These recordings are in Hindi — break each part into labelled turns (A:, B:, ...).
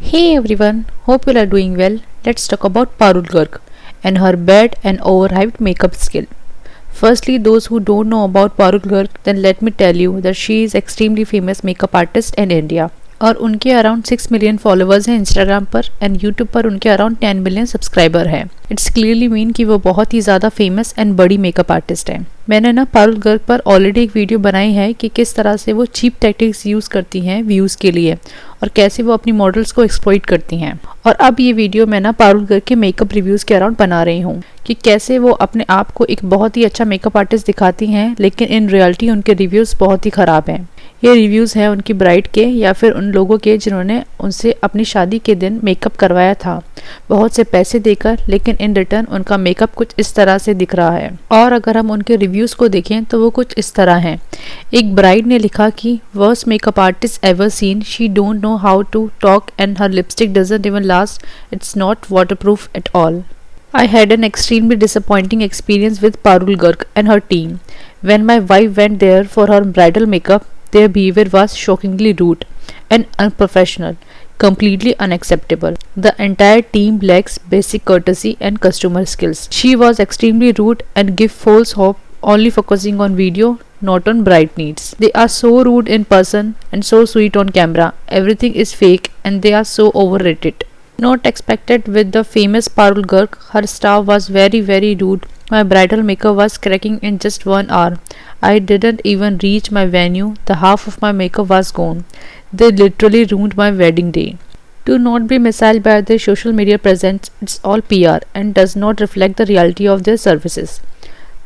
A: Hey everyone, hope you are doing well. Let's talk about Parul Garg and her bad and overhyped makeup skill. Firstly, those who don't know about Parul Garg, then let me tell you that she is extremely famous makeup artist in India. और उनके अराउंड 6 मिलियन फॉलोअर्स हैं इंस्टाग्राम पर एंड यूट्यूब पर उनके अराउंड 10 मिलियन सब्सक्राइबर हैं. इट्स क्लियरली मीन कि वो बहुत ही ज़्यादा फेमस एंड बड़ी मेकअप आर्टिस्ट हैं. मैंने ना पारुल गर्ग पर ऑलरेडी एक वीडियो बनाई है कि किस तरह से वो चीप टैक्टिक्स यूज़ करती हैं व्यूज़ के लिए और कैसे वो अपनी मॉडल्स को एक्सप्लॉइट करती हैं. और अब ये वीडियो मैं ना पारुल गर्ग के मेकअप रिव्यूज़ के अराउंड बना रही हूँ कि कैसे वो अपने आप को एक बहुत ही अच्छा मेकअप आर्टिस्ट दिखाती हैं, लेकिन इन रियलिटी उनके रिव्यूज़ बहुत ही ख़राब हैं. ये रिव्यूज़ हैं उनकी ब्राइड के या फिर उन लोगों के जिन्होंने उनसे अपनी शादी के दिन मेकअप करवाया था बहुत से पैसे देकर, लेकिन इन रिटर्न उनका मेकअप कुछ इस तरह से दिख रहा है. और अगर हम उनके रिव्यूज़ को देखें तो वो कुछ इस तरह हैं. एक ब्राइड ने लिखा कि worst makeup artist ever seen, she don't know how to talk and her lipstick doesn't even last, it's not waterproof at all. I had an extremely disappointing experience with Parul Garg and her team. When my wife went there for her bridal makeup, their behavior was shockingly rude and unprofessional, completely unacceptable. The entire team lacks basic courtesy and customer skills. She was extremely rude and gave false hope, only focusing on video, not on bride needs. They are so rude in person and so sweet on camera. Everything is fake and they are so overrated. Not expected with the famous Parul Garg, her staff was very rude. My bridal makeup was cracking in just 1 hour. I didn't even reach my venue. The half of my makeup was gone. They literally ruined my wedding day. Do not be misled by their social media presence. It's all PR and does not reflect the reality of their services.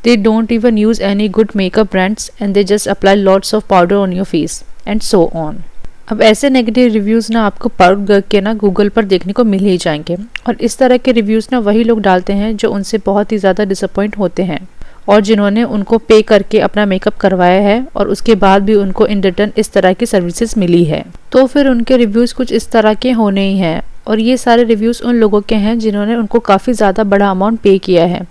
A: They don't even use any good makeup brands and they just apply lots of powder on your face and so on. अब ऐसे नेगेटिव रिव्यूज़ ना आपको पारुल गर्ग के ना गूगल पर देखने को मिल ही जाएंगे. और इस तरह के रिव्यूज़ ना वही लोग डालते हैं जो उनसे बहुत ही ज़्यादा डिसअपॉइंट होते हैं और जिन्होंने उनको पे करके अपना मेकअप करवाया है और उसके बाद भी उनको इन रिटर्न इस तरह की सर्विसेज मिली है. तो फिर उनके रिव्यूज़ कुछ इस तरह के होने ही हैं. और ये सारे रिव्यूज़ उन लोगों के हैं जिन्होंने उनको काफ़ी ज़्यादा बड़ा अमाउंट पे किया है.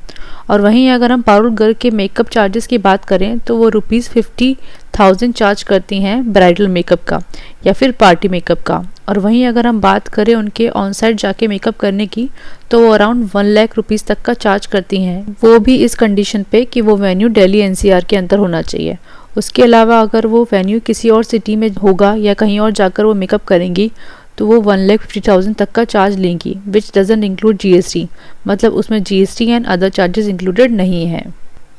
A: और वहीं अगर हम पारुल गर्ग के मेकअप चार्जेस की बात करें तो वो ₹50,000 चार्ज करती हैं ब्राइडल मेकअप का या फिर पार्टी मेकअप का. और वहीं अगर हम बात करें उनके ऑन साइट जाके मेकअप करने की तो वो अराउंड 1 लाख रुपीज़ तक का चार्ज करती हैं, वो भी इस कंडीशन पे कि वो वेन्यू दिल्ली एनसीआर के अंदर होना चाहिए. उसके अलावा अगर वो वेन्यू किसी और सिटी में होगा या कहीं और जाकर वो मेकअप करेंगी तो वो 1,50,000 तक का चार्ज लेंगी, विच डजंट इंक्लूड जीएसटी. मतलब उसमें GST and other charges included नहीं है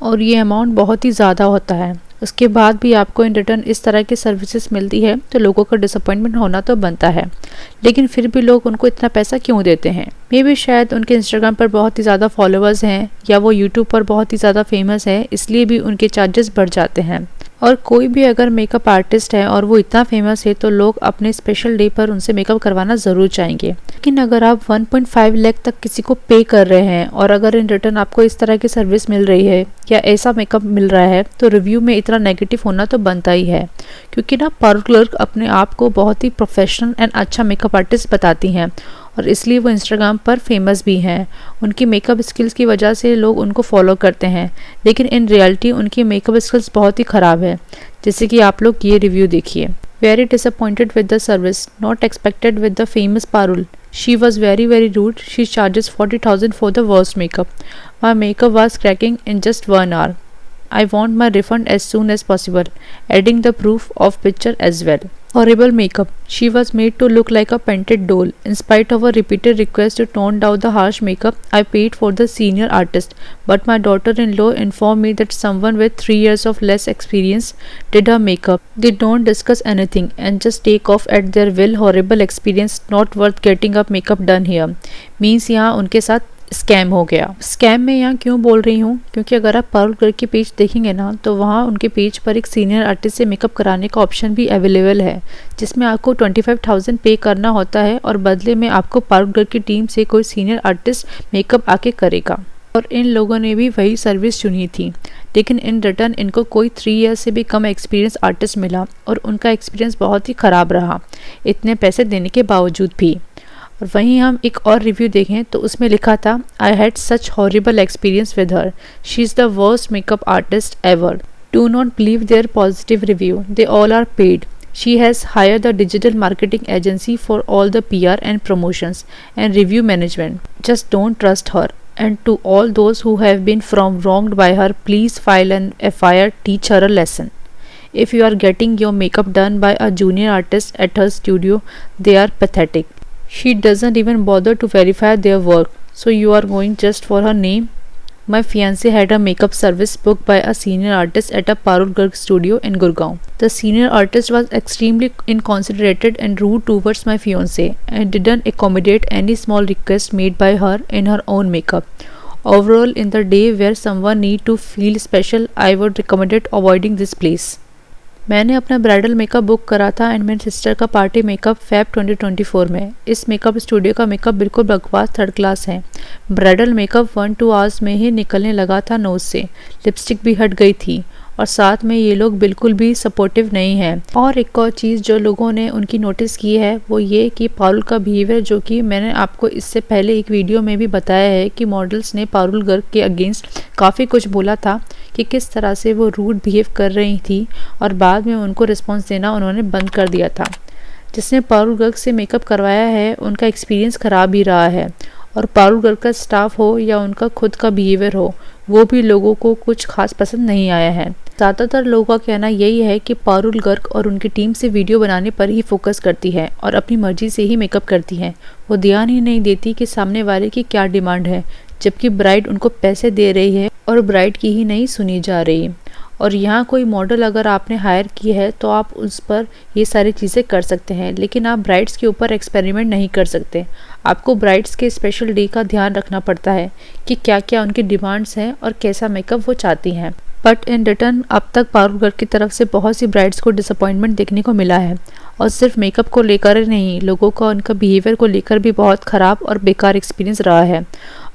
A: और ये अमाउंट बहुत ही ज़्यादा होता है. उसके बाद भी आपको इन रिटर्न इस तरह की सर्विसेज मिलती है तो लोगों का डिसअपॉइंटमेंट होना तो बनता है. लेकिन फिर भी लोग उनको इतना पैसा क्यों देते हैं? मे भी शायद उनके इंस्टाग्राम पर बहुत ही ज़्यादा फॉलोअर्स हैं या वो यूट्यूब पर बहुत ही ज़्यादा फेमस है, इसलिए भी उनके चार्जेस बढ़ जाते हैं. और कोई भी अगर मेकअप आर्टिस्ट है और वो इतना फेमस है तो लोग अपने स्पेशल डे पर उनसे मेकअप करवाना ज़रूर चाहेंगे. लेकिन अगर आप 1.5 लाख तक किसी को पे कर रहे हैं और अगर इन रिटर्न आपको इस तरह की सर्विस मिल रही है या ऐसा मेकअप मिल रहा है तो रिव्यू में इतना नेगेटिव होना तो बनता ही है. क्योंकि ना पारुल गर्ग अपने आप को बहुत ही प्रोफेशनल एंड अच्छा मेकअप आर्टिस्ट बताती हैं और इसलिए वो इंस्टाग्राम पर फेमस भी हैं. उनकी मेकअप स्किल्स की वजह से लोग उनको फॉलो करते हैं, लेकिन इन रियलिटी उनकी मेकअप स्किल्स बहुत ही ख़राब है. जैसे कि आप लोग ये रिव्यू देखिए. Very disappointed with the service, not expected with the famous Parul. She was very rude. She charges 40,000 for the worst makeup. My makeup was cracking in just 1 hour. I want my refund as soon as possible, adding the proof of picture as well. Horrible makeup. She was made to look like a painted doll. In spite of a repeated request to tone down the harsh makeup, I paid for the senior artist, but my daughter-in-law informed me that someone with 3 years of less experience did her makeup. They don't discuss anything and just take off at their will. Horrible experience, not worth getting up makeup done here. Means यहाँ उनके साथ स्कैम हो गया. स्कैम में यहाँ क्यों बोल रही हूँ? क्योंकि अगर आप पारुल गर्ग के पेज देखेंगे ना तो वहाँ उनके पेज पर एक सीनियर आर्टिस्ट से मेकअप कराने का ऑप्शन भी अवेलेबल है, जिसमें आपको 25,000 पे करना होता है और बदले में आपको पारुल गर्ग की टीम से कोई सीनियर आर्टिस्ट मेकअप आके करेगा. और इन लोगों ने भी वही सर्विस चुनी थी, लेकिन इन रिटर्न इनको कोई 3 ईयर्स से भी कम एक्सपीरियंस आर्टिस्ट मिला और उनका एक्सपीरियंस बहुत ही ख़राब रहा इतने पैसे देने के बावजूद भी. और वहीं हम एक और रिव्यू देखें तो उसमें लिखा था, I had such horrible experience with her. She is the worst makeup artist ever. Do not believe their positive review. They all are paid. She has hired the digital marketing agency for all the PR and promotions and review management. Just don't trust her. And to all those who have been wronged by her, please file an FIR, teach her a lesson. If you are getting your makeup done by a junior artist at her studio, they are pathetic. She doesn't even bother to verify their work, so you are going just for her name? My fiancé had a makeup service booked by a senior artist at a Parul Garg studio in Gurgaon. The senior artist was extremely inconsiderate and rude towards my fiancé and didn't accommodate any small request made by her in her own makeup. Overall, in the day where someone need to feel special, I would recommend avoiding this place. मैंने अपना ब्राइडल मेकअप बुक करा था एंड मेरी सिस्टर का पार्टी मेकअप फेब 2024 में। इस मेकअप स्टूडियो का मेकअप बिल्कुल बकवास थर्ड क्लास है। ब्राइडल मेकअप 1-2 आवर्स में ही निकलने लगा था नोज से, लिपस्टिक भी हट गई थी और साथ में ये लोग बिल्कुल भी सपोर्टिव नहीं हैं। और एक और चीज़ जो लोगों ने उनकी नोटिस की है वो ये कि पारुल का बिहेवियर, जो कि मैंने आपको इससे पहले एक वीडियो में भी बताया है कि मॉडल्स ने पारुल गर्ग के अगेंस्ट काफ़ी कुछ बोला था कि किस तरह से वो रूड बिहेव कर रही थी और बाद में उनको रिस्पॉन्स देना उन्होंने बंद कर दिया था। जिसने पारुल गर्ग से मेकअप करवाया है उनका एक्सपीरियंस ख़राब ही रहा है और पारुल गर्ग का स्टाफ हो या उनका खुद का बिहेवियर हो, वो भी लोगों को कुछ खास पसंद नहीं आया है। ज़्यादातर लोगों का कहना यही है कि पारुल गर्ग और उनकी टीम से वीडियो बनाने पर ही फोकस करती है और अपनी मर्जी से ही मेकअप करती है। वो ध्यान ही नहीं देती कि सामने वाले की क्या डिमांड है, जबकि ब्राइड उनको पैसे दे रही है और ब्राइड की ही नहीं सुनी जा रही। और यहाँ कोई मॉडल अगर आपने हायर की है तो आप उस पर ये सारी चीज़ें कर सकते हैं, लेकिन आप ब्राइड्स के ऊपर एक्सपेरिमेंट नहीं कर सकते। आपको ब्राइड्स के स्पेशल डे का ध्यान रखना पड़ता है कि क्या क्या उनकी डिमांड्स हैं और कैसा मेकअप वो चाहती हैं। बट इन रिटर्न अब तक पारुल गर्ग की तरफ से बहुत सी ब्राइड्स को डिसअपॉइंटमेंट देखने को मिला है और सिर्फ मेकअप को लेकर ही नहीं, लोगों का उनका बिहेवियर को लेकर भी बहुत ख़राब और बेकार एक्सपीरियंस रहा है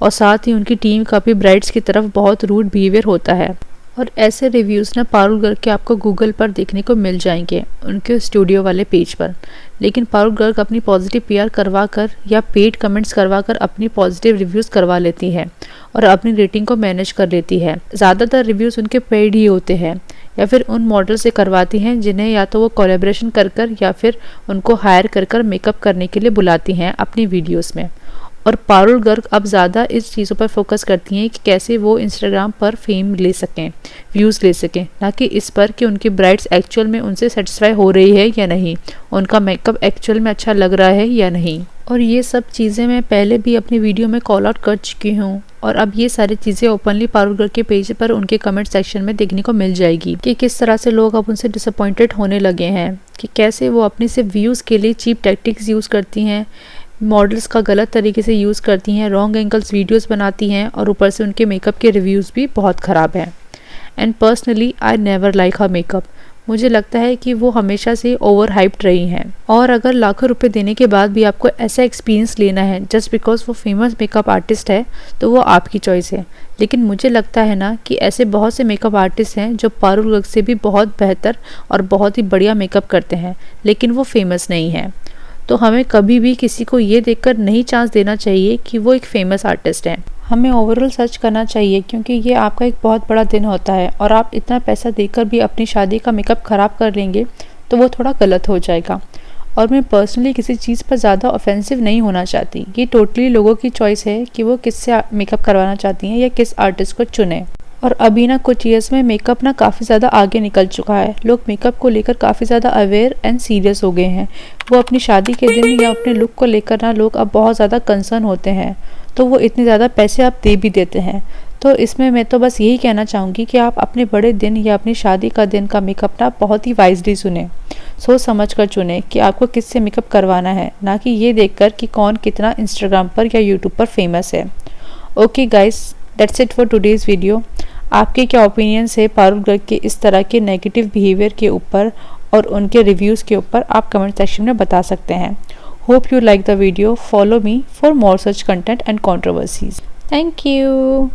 A: और साथ ही उनकी टीम का भी ब्राइड्स की तरफ बहुत रूड बिहेवियर होता है। और ऐसे रिव्यूज़ ना पारुल गर्ग के आपको गूगल पर देखने को मिल जाएंगे उनके स्टूडियो वाले पेज पर। लेकिन पारुल गर्ग अपनी पॉजिटिव पीआर करवा कर या पेड कमेंट्स करवा कर अपनी पॉजिटिव रिव्यूज़ करवा लेती है और अपनी रेटिंग को मैनेज कर लेती है। ज़्यादातर रिव्यूज़ उनके पेड ही होते हैं या फिर उन मॉडल से करवाती हैं जिन्हें या तो वो कोलैबोरेशन कर या फिर उनको हायर कर मेकअप करने के लिए बुलाती हैं अपनी वीडियोज़ में। और पारुल गर्ग अब ज़्यादा इस चीज़ों पर फोकस करती हैं कि कैसे वो इंस्टाग्राम पर फेम ले सकें, व्यूज़ ले सकें, ना कि इस पर कि उनकी ब्राइड्स एक्चुअल में उनसे सेटिस्फाई हो रही है या नहीं, उनका मेकअप एक्चुअल में अच्छा लग रहा है या नहीं। और ये सब चीज़ें मैं पहले भी अपनी वीडियो में कॉल आउट कर चुकी हूँ और अब ये सारी चीज़ें ओपनली पारुल गर्ग के पेज पर उनके कमेंट सेक्शन में देखने को मिल जाएगी कि किस तरह से लोग अब उनसे डिसअपॉइंटेड होने लगे हैं, कि कैसे वो अपनी सिर्फ व्यूज़ के लिए चीप टैक्टिक्स यूज़ करती हैं, मॉडल्स का गलत तरीके से यूज़ करती हैं, रॉन्ग एंगल्स वीडियोस बनाती हैं और ऊपर से उनके मेकअप के रिव्यूज़ भी बहुत ख़राब हैं। And personally I never like her makeup. मुझे लगता है कि वो हमेशा से ओवर हाइप्ड रही हैं और अगर लाखों रुपए देने के बाद भी आपको ऐसा एक्सपीरियंस लेना है जस्ट बिकॉज वो फेमस मेकअप आर्टिस्ट है तो वो आपकी चॉइस है। लेकिन मुझे लगता है ना कि ऐसे बहुत से मेकअप आर्टिस्ट हैं जो पारुल गर्ग से भी बहुत बेहतर और बहुत ही बढ़िया मेकअप करते हैं, लेकिन वो फेमस नहीं है। तो हमें कभी भी किसी को ये देखकर नहीं चांस देना चाहिए कि वो एक फेमस आर्टिस्ट हैं। हमें ओवरऑल सर्च करना चाहिए, क्योंकि ये आपका एक बहुत बड़ा दिन होता है और आप इतना पैसा देकर भी अपनी शादी का मेकअप ख़राब कर लेंगे तो वो थोड़ा गलत हो जाएगा। और मैं पर्सनली किसी चीज़ पर ज़्यादा ऑफेंसिव नहीं होना चाहती। ये टोटली लोगों की चॉइस है कि वो किससे मेकअप करवाना चाहती हैं या किस आर्टिस्ट को चुने। और अभी ना कुछ ईयर्स में मेकअप ना काफ़ी ज़्यादा आगे निकल चुका है। लोग मेकअप को लेकर काफ़ी ज़्यादा अवेयर एंड सीरियस हो गए हैं। वो अपनी शादी के दिन या अपने लुक को लेकर ना लोग अब बहुत ज़्यादा कंसर्न होते हैं, तो वो इतने ज़्यादा पैसे आप दे भी देते हैं। तो इसमें मैं तो बस यही कहना चाहूँगी कि आप अपने बड़े दिन या अपनी शादी का दिन का मेकअप ना बहुत ही वाइजली चुनें, सोच समझ कर चुनें कि आपको किससे मेकअप करवाना है, ना कि ये देखकर कि कौन कितना इंस्टाग्राम पर या यूट्यूब पर फेमस है। Okay guys, that's it for today's video. आपके क्या ओपिनियंस है पारुल गर्ग के इस तरह के नेगेटिव बिहेवियर के ऊपर और उनके रिव्यूज़ के ऊपर आप कमेंट सेक्शन में बता सकते हैं। Hope you like the video. Follow me for more such content and controversies. Thank you.